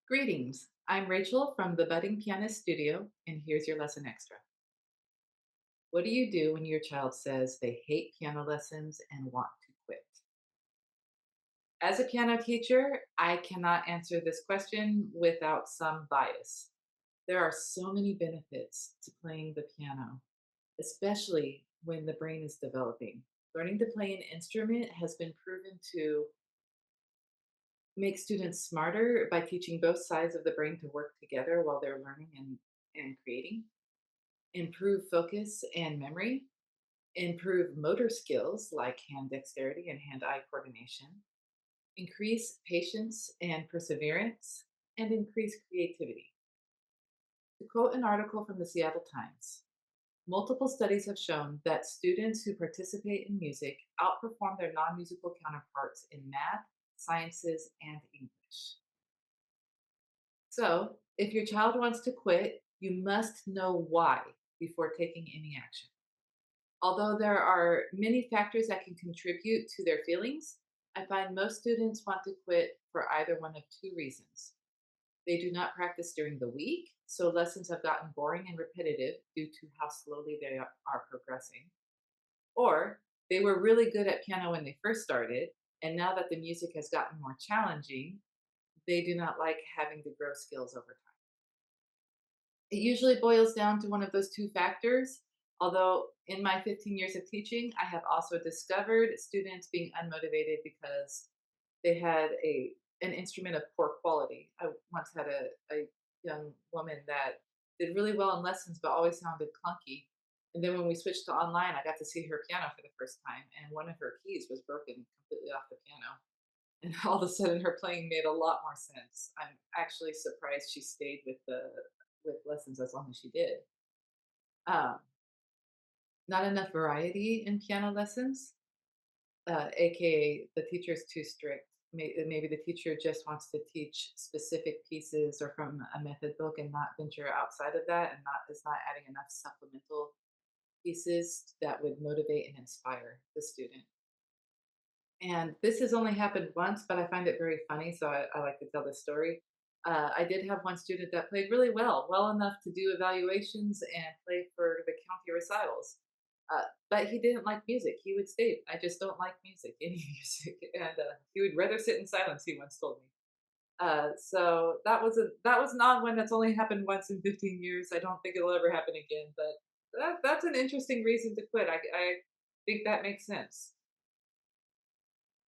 Greetings. I'm Rachel from the Budding Pianist Studio, and here's your lesson extra. What do you do when your child says they hate piano lessons and want to quit? As a piano teacher, I cannot answer this question without some bias. There are so many benefits to playing the piano, especially when the brain is developing. Learning to play an instrument has been proven to make students smarter by teaching both sides of the brain to work together while they're learning and creating. Improve focus and memory, improve motor skills like hand dexterity and hand eye coordination, increase patience and perseverance, and increase creativity. To quote an article from the Seattle Times, multiple studies have shown that students who participate in music outperform their non musical counterparts in math, sciences, and English. So, if your child wants to quit, you must know why before taking any action. Although there are many factors that can contribute to their feelings, I find most students want to quit for either one of two reasons. They do not practice during the week, so lessons have gotten boring and repetitive due to how slowly they are progressing. Or they were really good at piano when they first started, and now that the music has gotten more challenging, they do not like having to grow skills over time. It usually boils down to one of those two factors, although in my 15 years of teaching, I have also discovered students being unmotivated because they had an instrument of poor quality. I once had a young woman that did really well in lessons but always sounded clunky. And then when we switched to online, I got to see her piano for the first time, and one of her keys was broken completely off the piano. And all of a sudden, her playing made a lot more sense. I'm actually surprised she stayed with lessons as long as she did. Um, Not enough variety in piano lessons, aka the teacher's too strict. Maybe the teacher just wants to teach specific pieces or from a method book and not venture outside of that, and not is not adding enough supplemental pieces that would motivate and inspire the student. And this has only happened once, but I find it very funny, so I like to tell this story. I did have one student that played really well enough to do evaluations and play for the county recitals. But he didn't like music. He would state, "I just don't like music, any music," and he would rather sit in silence. He once told me. So that was an odd one. That's only happened once in 15 years. I don't think it'll ever happen again. But that's an interesting reason to quit. I think that makes sense.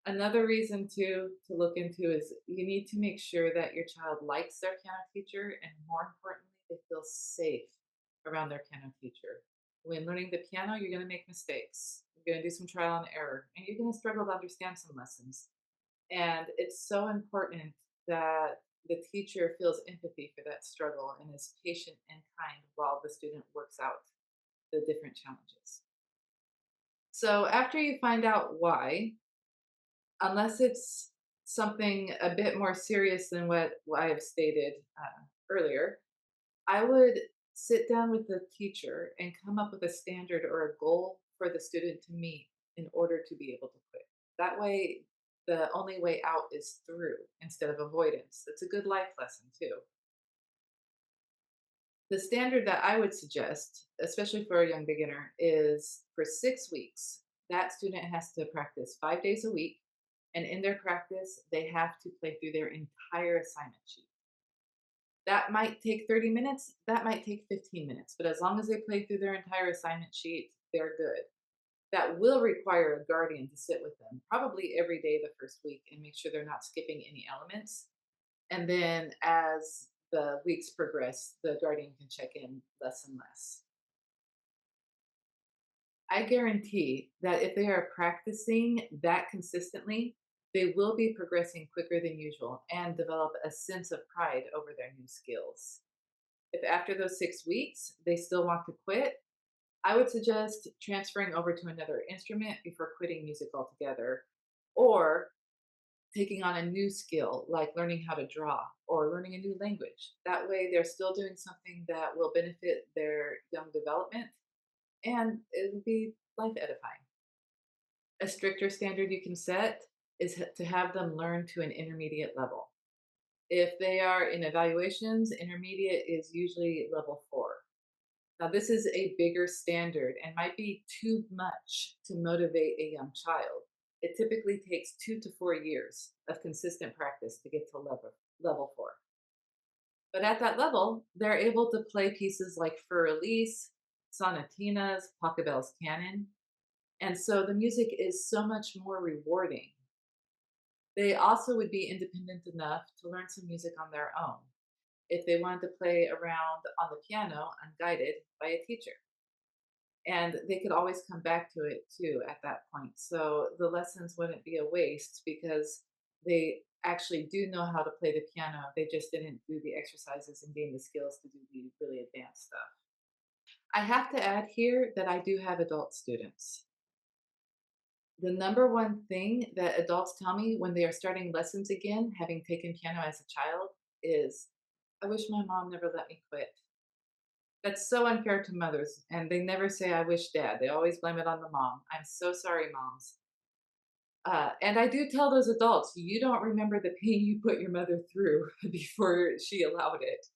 Another reason to look into is you need to make sure that your child likes their piano teacher, and more importantly, they feel safe around their piano teacher. When learning the piano, you're going to make mistakes. You're going to do some trial and error, and you're going to struggle to understand some lessons. And it's so important that the teacher feels empathy for that struggle and is patient and kind while the student works out the different challenges. So after you find out why, unless it's something a bit more serious than what I have stated earlier, I would sit down with the teacher and come up with a standard or a goal for the student to meet in order to be able to quit. That way, the only way out is through instead of avoidance. It's a good life lesson, too. The standard that I would suggest, especially for a young beginner, is for 6 weeks, that student has to practice 5 days a week. And in their practice, they have to play through their entire assignment sheet. That might take 30 minutes, that might take 15 minutes, but as long as they play through their entire assignment sheet, they're good. That will require a guardian to sit with them probably every day the first week and make sure they're not skipping any elements. And then as the weeks progress, the guardian can check in less and less. I guarantee that if they are practicing that consistently, they will be progressing quicker than usual and develop a sense of pride over their new skills. If after those 6 weeks they still want to quit, I would suggest transferring over to another instrument before quitting music altogether, or taking on a new skill like learning how to draw or learning a new language. That way, they're still doing something that will benefit their young development and it'll be life edifying. A stricter standard you can set is to have them learn to an intermediate level. If they are in evaluations, intermediate is usually level 4. Now, this is a bigger standard and might be too much to motivate a young child. It typically takes 2 to 4 years of consistent practice to get to level 4. But at that level, they're able to play pieces like Fur Elise, sonatinas, Pachelbel's canon, and so the music is so much more rewarding. They also would be independent enough to learn some music on their own if they wanted to play around on the piano unguided by a teacher. And they could always come back to it too at that point. So the lessons wouldn't be a waste because they actually do know how to play the piano. They just didn't do the exercises and gain the skills to do the really advanced stuff. I have to add here that I do have adult students. The number one thing that adults tell me when they are starting lessons again, having taken piano as a child, is I wish my mom never let me quit. That's so unfair to mothers, and they never say, I wish dad. They always blame it on the mom. I'm so sorry, moms. And I do tell those adults, you don't remember the pain you put your mother through before she allowed it.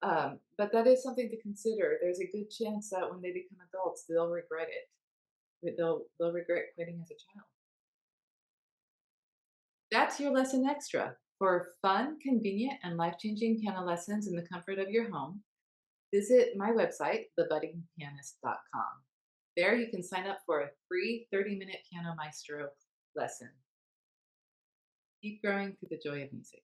But that is something to consider. There's a good chance that when they become adults, they'll regret it. They'll regret quitting as a child. That's your lesson extra. For fun, convenient, and life changing piano lessons in the comfort of your home, visit my website, thebuddingpianist.com. There you can sign up for a free 30-minute Piano Maestro lesson. Keep growing through the joy of music.